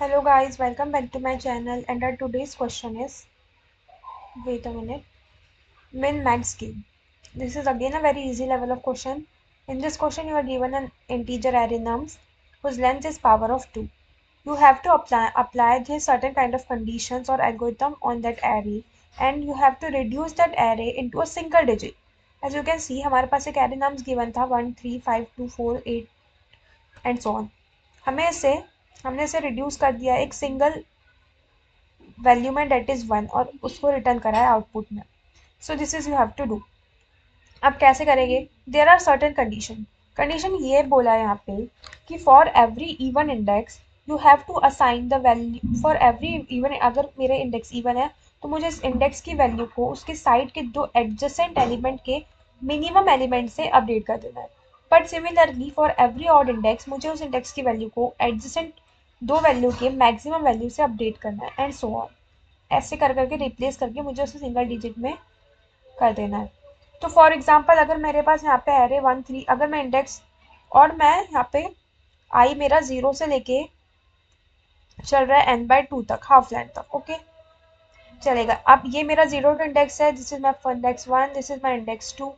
Hello guys, welcome back to my channel and our today's question is, wait a minute, min max game. This is again a very easy level of question. In this question you are given an integer array nums whose length is power of 2. You have to apply this certain kind of conditions or algorithm on that array and you have to reduce that array into a single digit. As you can see हमारे पास एक array nums given था 1 3 5 2 4 8 and so on. हमने इसे reduce कर दिया एक single value में that is 1 और उसको रिटर्न करा है आउटपुट में. So this is you have to do. अब कैसे करेंगे? देयर आर सर्टेन कंडीशन ये बोला है यहाँ पे कि for every even index you have to assign the value for every even. अगर मेरे इंडेक्स इवन है तो मुझे इस इंडेक्स की वैल्यू को उसके साइड के दो एडजेसेंट एलिमेंट के मिनिमम एलिमेंट से अपडेट कर देना है. But similarly for every odd index मुझे उस इंडेक्स की वैल्यू को एडजेसेंट दो वैल्यू के मैक्सिमम वैल्यू से अपडेट करना है एंड सो ऑन. ऐसे कर करके रिप्लेस करके मुझे उसे सिंगल डिजिट में कर देना है. तो फॉर एग्जांपल अगर मेरे पास यहाँ पे एरे 1 3 अगर मैं इंडेक्स और मैं यहाँ पे आई मेरा 0 से लेके चल रहा है n/2 तक हाफ लेंथ तक. ओके चलेगा. अब ये मेरा 0 इंडेक्स है. This is my index 1, this is my index 2,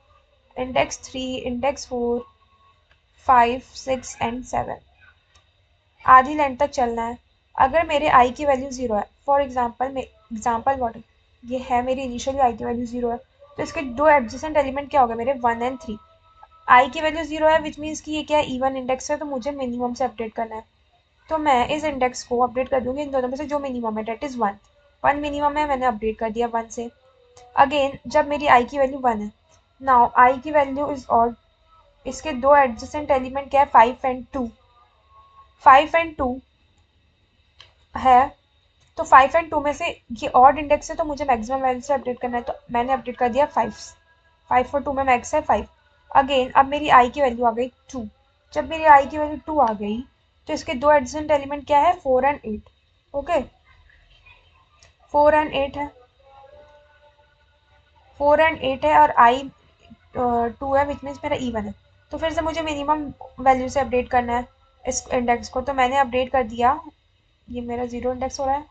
index 3, index 4, 5 6 and 7. आधी लेंथ तक चलना है. अगर मेरे आई की वैल्यू 0 है, फॉर एग्जाम्पल वॉट ये है मेरी इनिशियली आई की वैल्यू 0 है, तो इसके दो एडजेसेंट एलिमेंट क्या हो गए मेरे 1 एंड 3. आई की वैल्यू 0 है विच मीन्स कि ये क्या है इवन इंडेक्स है तो मुझे मिनिमम से अपडेट करना है. तो मैं इस इंडेक्स को अपडेट कर दूंगी इन दोनों में से जो मिनिमम है डेट इज 1. 1 मिनिमम है मैंने अपडेट कर दिया 1 से. अगेन जब मेरी आई की वैल्यू 1 है, नाउ आई की वैल्यू इज ऑड. इसके दो एडजेसेंट एलिमेंट क्या है 5 एंड 2. 5 एंड 2 है तो 5 एंड 2 में से ये ऑड इंडेक्स है तो मुझे मैक्सिमम वैल्यू से अपडेट करना है तो मैंने अपडेट कर दिया 5. 5 और 2 में मैक्स है 5. अगेन अब मेरी आई की वैल्यू आ गई 2. जब मेरी आई की वैल्यू 2 आ गई तो इसके दो एडजेसेंट एलिमेंट क्या है 4 एंड 8. ओके 4 एंड 8 है. 4 एंड 8 है और आई 2 है विच मीन्स मेरा इवन है. तो फिर से मुझे मिनिमम वैल्यू से अपडेट करना है इस इंडेक्स को. तो मैंने अपडेट कर दिया. ये मेरा 0 इंडेक्स हो रहा है,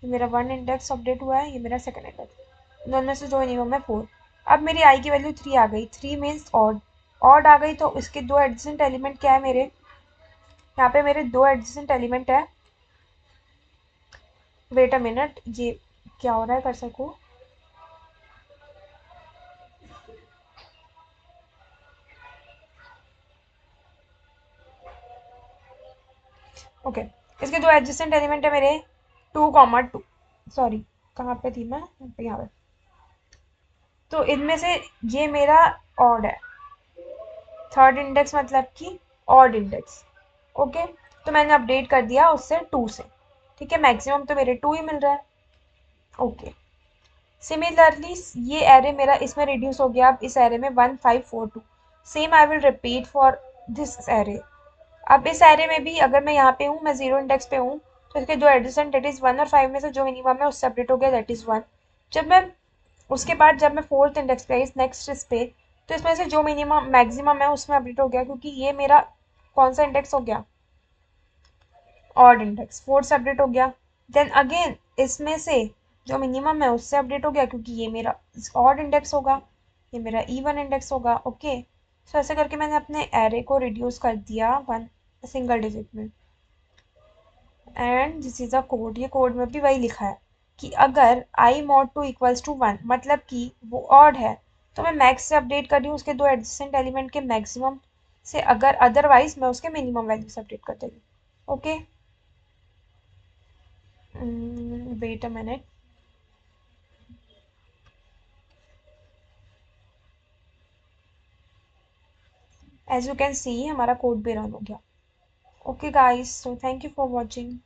ये मेरा 1 इंडेक्स अपडेट हुआ है, ये मेरा सेकंड इंडेक्स. दोनों में से जो मिनिमम है 4. अब मेरी आई की वैल्यू 3 आ गई. 3 मीन्स ऑड. ऑड आ गई तो इसके दो एडजेसेंट एलिमेंट क्या है मेरे यहाँ पे मेरे दो एडजेसेंट एलिमेंट है. वेट अ मिनट ये क्या हो रहा है कर्सर को. ओके इसके दो एडजेसेंट एलिमेंट है मेरे 2, 2. सॉरी कहाँ पे थी मैं यहाँ पे. तो इनमें से ये मेरा ऑड है. थर्ड इंडेक्स मतलब कि ऑड इंडेक्स. ओके तो मैंने अपडेट कर दिया उससे 2 से. ठीक है मैक्सिमम तो मेरे 2 ही मिल रहा है. ओके सिमिलरली ये एरे मेरा इसमें रिड्यूस हो गया. अब इस एरे में 1 5 4 2. Same I will repeat for this array. अब इस एरे में भी अगर मैं यहाँ पे हूँ मैं 0 इंडेक्स पे हूँ तो इसके दो एडिशन डेट इज 1 और 5 में से जो मिनिमम है उससे अपडेट हो गया दैट इज 1. जब मैं उसके बाद जब मैं फोर्थ इंडेक्स पे इस नेक्स्ट इस पे तो इसमें से जो मिनिमम मैक्सिमम है उसमें अपडेट हो गया क्योंकि ये मेरा कौन सा इंडेक्स हो गया ऑड इंडेक्स 4 से अपडेट हो गया. देन अगेन इसमें से जो मिनिमम है उससे अपडेट हो गया क्योंकि ये मेरा ऑड इंडेक्स होगा, ये मेरा इवन इंडेक्स होगा. ओके सो ऐसे करके मैंने अपने एरे को रिड्यूस कर दिया वन सिंगल डिजिट में. And this is a code. ये कोड में भी वही लिखा है कि अगर आई मॉड 2 इक्वल्स टू 1 मतलब कि वो ऑड है तो मैं मैक्स से अपडेट कर रही हूँ उसके दो एडजेसेंट एलिमेंट के मैक्सिमम से. अगर अदरवाइज मैं उसके मिनिमम वैल्यू से अपडेट कर दे रही हूँ. Okay wait a minute. As you can see हमारा कोड भी रन हो गया. Okay guys so thank you for watching.